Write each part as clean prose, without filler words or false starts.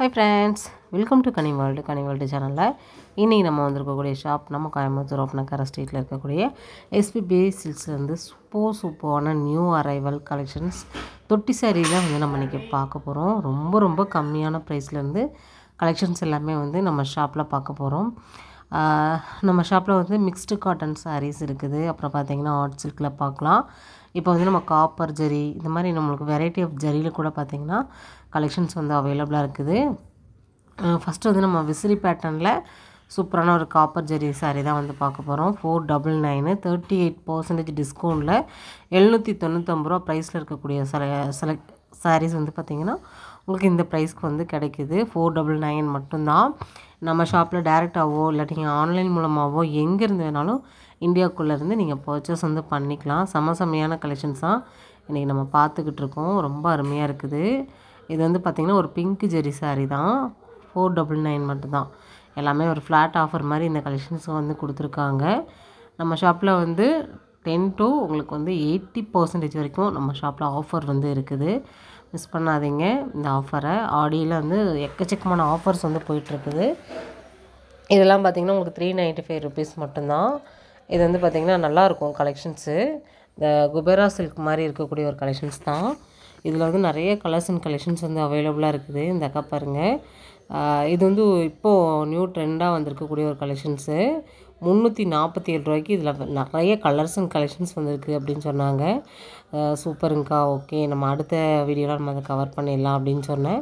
Hi friends, welcome to Kani World சேனலில் இன்றைக்கி நம்ம வந்திருக்கக்கூடிய ஷாப் நம்ம கோயம்புத்தூர் ஒப்பனக்கார ஸ்ட்ரீட்டில் இருக்கக்கூடிய எஸ்பிபி சில்க்ஸ்லேருந்து சூப்பரான நியூ அரைவல் கலெக்ஷன்ஸ் தொட்டி சாரீ தான் வந்து நம்ம இன்றைக்கி பார்க்க போகிறோம். ரொம்ப கம்மியான ப்ரைஸ்லேருந்து கலெக்ஷன்ஸ் எல்லாமே வந்து நம்ம ஷாப்பில் பார்க்க போகிறோம். நம்ம ஷாப்பில் வந்து மிக்ஸ்டு காட்டன் சாரீஸ் இருக்குது. அப்புறம் பார்த்திங்கன்னா ஆர்ட் சில்கில் பார்க்கலாம். இப்போ வந்து நம்ம காப்பர் ஜரி இந்த மாதிரி நம்மளுக்கு வெரைட்டி ஆஃப் ஜரியில் கூட பார்த்திங்கன்னா கலெக்ஷன்ஸ் வந்து அவைலபிளாக இருக்குது. ஃபஸ்ட்டு வந்து நம்ம விசிறி பேட்டர்னில் சூப்பரான ஒரு காப்பர் ஜரி சாரீ தான் வந்து பார்க்க போகிறோம். 499 38% டிஸ்கவுண்ட்டில் 795 ரூபா ப்ரைஸில் இருக்கக்கூடிய சில சாரீஸ் வந்து பார்த்திங்கன்னா உங்களுக்கு இந்த ப்ரைஸ்க்கு வந்து கிடைக்கிது. 499 மட்டும்தான். நம்ம ஷாப்பில் டேரெக்டாகவோ இல்லாட்டி நீங்கள் ஆன்லைன் மூலமாகவோ எங்கேருந்து வேணாலும் இந்தியாவுக்குள்ளேருந்து நீங்கள் பர்ச்சேஸ் வந்து பண்ணிக்கலாம். செமையான கலெக்ஷன்ஸ் தான் இன்றைக்கி நம்ம பார்த்துக்கிட்டு இருக்கோம். ரொம்ப அருமையாக இருக்குது. இது வந்து பார்த்திங்கன்னா ஒரு பிங்க் ஜெரி சாரீ தான். 499 மட்டும்தான். எல்லாமே ஒரு ஃப்ளாட் ஆஃபர் மாதிரி இந்த கலெக்ஷன்ஸ் வந்து கொடுத்துருக்காங்க. நம்ம ஷாப்பில் வந்து 10 to உங்களுக்கு வந்து 80% வரைக்கும் நம்ம ஷாப்பில் ஆஃபர் வந்து இருக்குது. மிஸ் பண்ணாதீங்க இந்த ஆஃபரை. ஆடியில் வந்து எக்கச்சக்கமான ஆஃபர்ஸ் வந்து போயிட்டுருக்குது. இதெல்லாம் பார்த்திங்கன்னா உங்களுக்கு 395 ருபீஸ் மட்டும்தான். இது வந்து பார்த்திங்கன்னா நல்லாயிருக்கும் கலெக்ஷன்ஸு. இந்த குபேரா சில்க் மாதிரி இருக்கக்கூடிய ஒரு கலெக்ஷன்ஸ் தான். இதில் வந்து நிறைய கலர்ஸ் அண்ட் கலெக்ஷன்ஸ் வந்து அவைலபிளாக இருக்குது. இந்த அக்கா பாருங்கள். இது வந்து இப்போது நியூ ட்ரெண்டாக வந்திருக்கக்கூடிய ஒரு கலெக்ஷன்ஸு. 347 ரூபாய்க்கு இதில் நிறைய கலர்ஸ் அண்ட் கலெக்ஷன்ஸ் வந்துருக்கு அப்படின்னு சொன்னாங்க. சூப்பருங்கக்கா, ஓகே நம்ம அடுத்த வீடியோவில் நம்ம அதை கவர் பண்ணிடலாம் அப்படின்னு சொன்னேன்.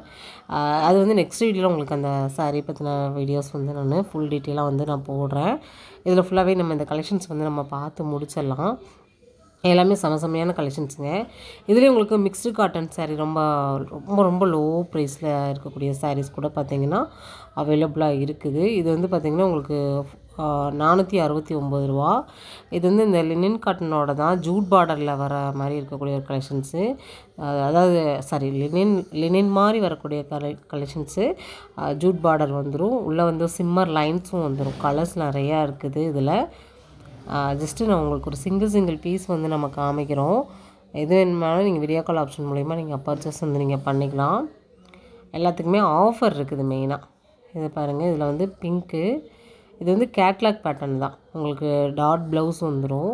அது வந்து நெக்ஸ்ட் வீடியோவில் உங்களுக்கு அந்த சாரீ பற்றின வீடியோஸ் வந்து நான் ஃபுல் டீட்டெயிலாக வந்து நான் போடுறேன். இதில் ஃபுல்லாகவே நம்ம இந்த கலெக்ஷன்ஸ் வந்து நம்ம பார்த்து முடிச்சிடலாம். எல்லாமே செமையான கலெக்ஷன்ஸுங்க. இதுலேயே உங்களுக்கு மிக்ஸ்டு காட்டன் சாரீ ரொம்ப லோ ப்ரைஸில் இருக்கக்கூடிய சாரீஸ் கூட பார்த்திங்கன்னா அவைலபிளாக இருக்குது. இது வந்து பார்த்திங்கன்னா உங்களுக்கு 469 ரூபா. இது வந்து இந்த லினின் காட்டனோட தான் ஜூட் பார்டரில் வர மாதிரி இருக்கக்கூடிய ஒரு கலெக்ஷன்ஸு. அதாவது லினின் மாதிரி வரக்கூடிய கலெக்ஷன்ஸு. ஜூட் பார்டர் வந்துடும். உள்ளே வந்து சிம்மர் லைன்ஸும் வந்துடும். கலர்ஸ் நிறையா இருக்குது இதில். ஜஸ்ட்டு நான் உங்களுக்கு ஒரு சிங்கிள் பீஸ் வந்து நம்ம காமிக்கிறோம். எது வேணுமானாலும் நீங்கள் வீடியோ கால் ஆப்ஷன் மூலிமா நீங்கள் பர்ச்சேஸ் வந்து நீங்கள் பண்ணிக்கலாம். எல்லாத்துக்குமே ஆஃபர் இருக்குது மெயினாக. இது பாருங்கள். இதில் வந்து பிங்க்கு. இது வந்து கேட்லாக் பேட்டர்ன் தான். உங்களுக்கு டாட் ப்ளவுஸ் வந்துடும்.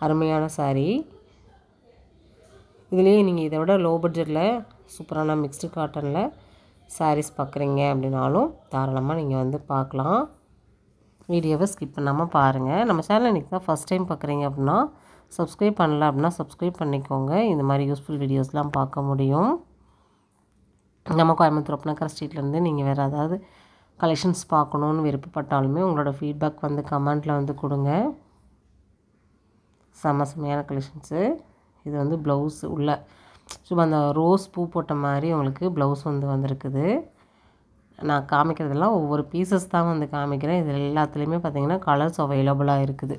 அருமையான சாரீ. இதுலேயே நீங்கள் இதை விட லோ பட்ஜெட்டில் சூப்பரான மிக்ஸ்டு காட்டனில் சாரீஸ் பார்க்குறீங்க அப்படின்னாலும் தாராளமாக நீங்கள் வந்து பார்க்கலாம். வீடியோவை ஸ்கிப் பண்ணாமல் பாருங்கள். நம்ம சேனல் இன்றைக்கி தான் ஃபஸ்ட் டைம் பார்க்குறீங்க அப்படின்னா சப்ஸ்கிரைப் பண்ணல அப்படின்னா சப்ஸ்கிரைப் பண்ணிக்கோங்க. இந்த மாதிரி யூஸ்ஃபுல் வீடியோஸ்லாம் பார்க்க முடியும். நம்ம கோயம்புத்தூர் ஒப்பனக்கார ஸ்ட்ரீட்லேருந்து நீங்கள் வேறு ஏதாவது கலெக்ஷன்ஸ் பார்க்கணுன்னு விருப்பப்பட்டாலுமே உங்களோட ஃபீட்பேக் வந்து கமெண்ட்டில் வந்து கொடுங்க. செமையான கலெக்ஷன்ஸு. இது வந்து ப்ளவுஸ் உள்ள சும்மா அந்த ரோஸ் பூ போட்ட மாதிரி உங்களுக்கு ப்ளவுஸ் வந்து வந்திருக்குது. நான் காமிக்கிறதெல்லாம் ஒவ்வொரு பீசஸ் தான் வந்து காமிக்கிறேன். இது எல்லாத்துலேயுமே பார்த்திங்கன்னா கலர்ஸ் அவைலபிளாக இருக்குது.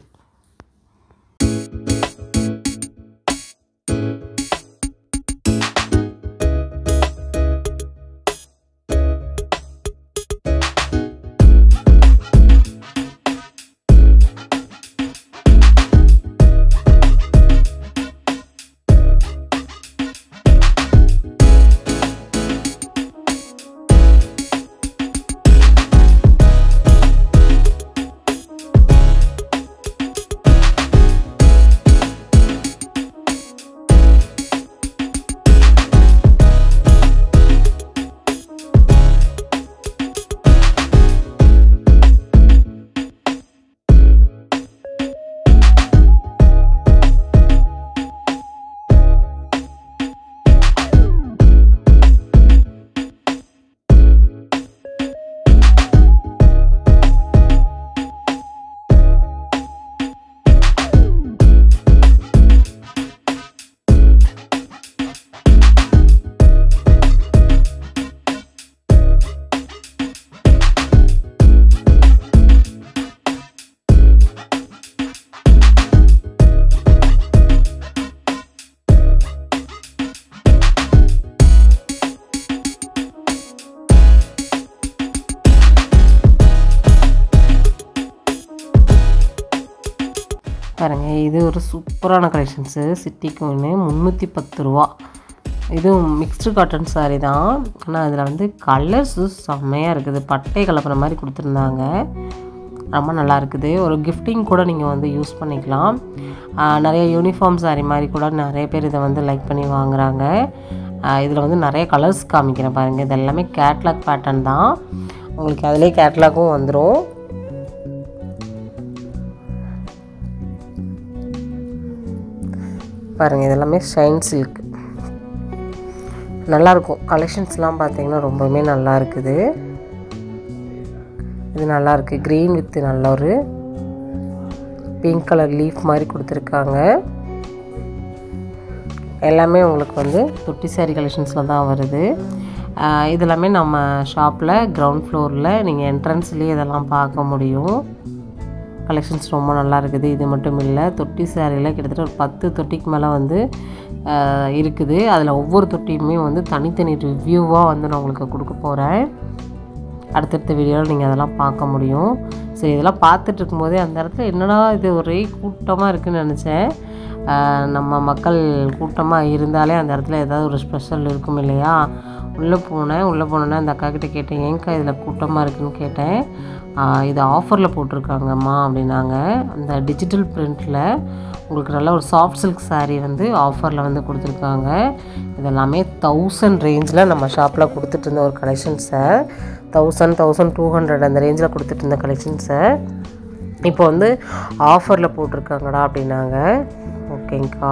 பாருங்கள். இது ஒரு சூப்பரான கலெக்ஷன்ஸு. சிட்டி கோயின் 310 ரூபா. இதுவும் மிக்ஸ்டு காட்டன் சாரீ தான். ஆனால் அதில் வந்து கலர்ஸு செம்மையாக இருக்குது. பட்டை கலப்புற மாதிரி கொடுத்துருந்தாங்க. ரொம்ப நல்லா இருக்குது. ஒரு கிஃப்டிங் கூட நீங்கள் வந்து யூஸ் பண்ணிக்கலாம். நிறைய யூனிஃபார்ம் சாரீ மாதிரி கூட நிறைய பேர் இதை வந்து லைக் பண்ணி வாங்குகிறாங்க. இதில் வந்து நிறைய கலர்ஸ் காமிக்கிறேன் பாருங்கள். இது எல்லாமே கேட்லாக் பேட்டர்ன் தான். உங்களுக்கு அதிலே கேட்லாக்கும் வந்துடும். பாருங்கள், இதெல்லாமே ஷைன் சில்க் நல்லாயிருக்கும். கலெக்ஷன்ஸ்லாம் பார்த்தீங்கன்னா ரொம்பவுமே நல்லா இருக்குது. இது நல்லாயிருக்கு. க்ரீன் வித் நல்ல ஒரு பிங்க் கலர் லீஃப் மாதிரி கொடுத்துருக்காங்க. எல்லாமே உங்களுக்கு வந்து தொட்டி சாரீ கலெக்ஷன்ஸில் தான் வருது. இதெல்லாமே நம்ம ஷாப்பில் கிரவுண்ட் ஃப்ளோரில் நீங்கள் என்ட்ரன்ஸ்லேயே இதெல்லாம் பார்க்க முடியும். கலெக்ஷன்ஸ் ரொம்ப நல்லா இருக்குது. இது மட்டும் இல்லை, தொட்டி சாரியில் கிட்டத்தட்ட ஒரு 10 தொட்டிக்கு மேலே வந்து இருக்குது. அதில் ஒவ்வொரு தொட்டியுமே வந்து தனித்தனி ரிவ்யூவாக வந்து நான் உங்களுக்கு கொடுக்க போகிறேன். அடுத்தடுத்த வீடியோவில் நீங்கள் அதெல்லாம் பார்க்க முடியும். சரி, இதெல்லாம் பார்த்துட்டு இருக்கும்போதே அந்த இடத்துல என்னடா இது ஒரே கூட்டமாக இருக்குதுன்னு நினச்சேன். நம்ம மக்கள் கூட்டமாக இருந்தாலே அந்த இடத்துல ஏதாவது ஒரு ஸ்பெஷல் இருக்கும் இல்லையா. உள்ளே போனோன்னே அந்த அக்காக்கிட்ட கேட்டேன், ஏங்க்கா இதில் கூட்டமாக இருக்குதுன்னு கேட்டேன். இது ஆஃபரில் போட்டிருக்காங்கம்மா அப்படின்னாங்க. அந்த டிஜிட்டல் பிரிண்டில் உங்களுக்கு நல்ல ஒரு சாஃப்ட் சில்க் சாரீ வந்து ஆஃபரில் வந்து கொடுத்துருக்காங்க. இதெல்லாமே 1000 ரேஞ்சில் நம்ம ஷாப்பில் கொடுத்துட்டு இருந்த ஒரு கலெக்ஷன்ஸை 1200 அந்த ரேஞ்சில் கொடுத்துட்டு இருந்த கலெக்ஷன்ஸை இப்போ வந்து ஆஃபரில் போட்டிருக்காங்கடா அப்படின்னாங்க. ஓகேங்க்கா,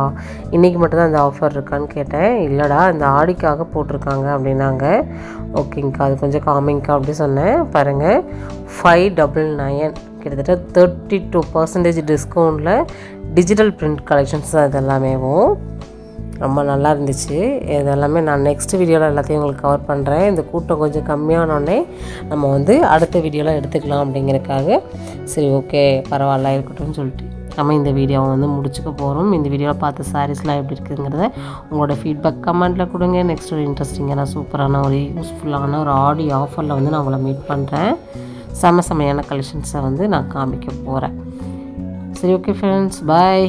இன்றைக்கி மட்டும்தான் இந்த ஆஃபர் இருக்கான்னு கேட்டேன். இல்லைடா, இந்த ஆடிக்காக போட்டிருக்காங்க அப்படின்னாங்க. ஓகேங்க்கா, அது கொஞ்சம் காமிங்க்கா அப்படி சொன்னேன். பாருங்கள், 599 கிட்டத்தட்ட 32% டிஸ்கவுண்ட்டில் டிஜிட்டல் பிரிண்ட் கலெக்ஷன்ஸ் தான். இது எல்லாமேவும் ரொம்ப நல்லா இருந்துச்சு. இதெல்லாமே நான் நெக்ஸ்ட் வீடியோவில் எல்லாத்தையும் உங்களுக்கு கவர் பண்ணுறேன். இந்த கூட்டம் கொஞ்சம் கம்மியானோடனே நம்ம வந்து அடுத்த வீடியோவில் எடுத்துக்கலாம் அப்படிங்கிறதுக்காக சரி ஓகே பரவாயில்ல இருக்கட்டும்னு சொல்லிட்டு நம்ம இந்த வீடியோவை வந்து முடிச்சுக்க போகிறோம். இந்த வீடியோவில் பார்த்த சாரீஸ்லாம் எப்படி இருக்குங்கிறத உங்களோட ஃபீட்பேக் கமெண்ட்டில் கொடுங்க. நெக்ஸ்ட் ஒரு இன்ட்ரெஸ்டிங்கான சூப்பரான ஒரு யூஸ்ஃபுல்லான ஒரு ஆடி ஆஃபரில் வந்து நான் உங்களை மீட் பண்ணுறேன். செமையான கலெக்ஷன்ஸை வந்து நான் காமிக்க போகிறேன். சரி ஓகே ஃப்ரெண்ட்ஸ், பாய்.